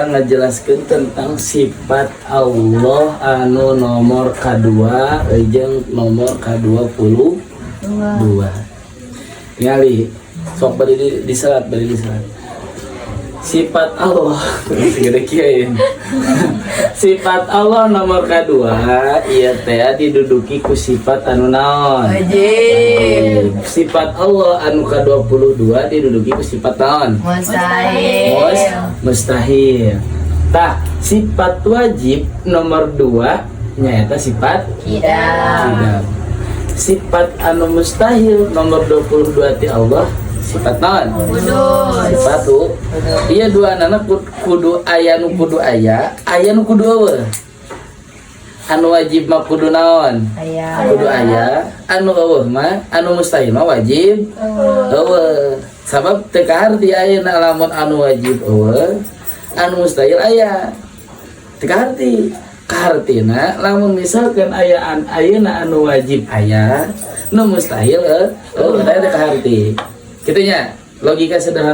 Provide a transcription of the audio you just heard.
ngajelaskeun tentang sifat Allah anu nomor kedua jeung nomor ke-22. Ngali sok bari di salat sifat Allah segede kieu. Sifat Allah nomor kedua ieu teh diduduki ku sifat anu naon? Wajib. Sifat Allah anu ke-22 diduduki ku sifat naon? Mustahil. Mustahil. Tah, sifat wajib nomor 2 nyaeta sifat kidam. Sifat anu mustahil nomor 22 ti Allah sifat naon? Sifat tu. Iya dua anak kudu aya nu kudu aya nu kudu eueuh. Anu wajib mah kudu naon? Kudu aya. Anu eueuh mah anu mustahil mah wajib eueuh. Sabab teu kaharti ayeuna lamun anu wajib eueuh, anu mustahil aya. Teu kaharti. Kahartina lamun misalkan ayaan ayeuna anu wajib aya, nu mustahil eueuh teh kaharti. Kitu nya, logika sederhana.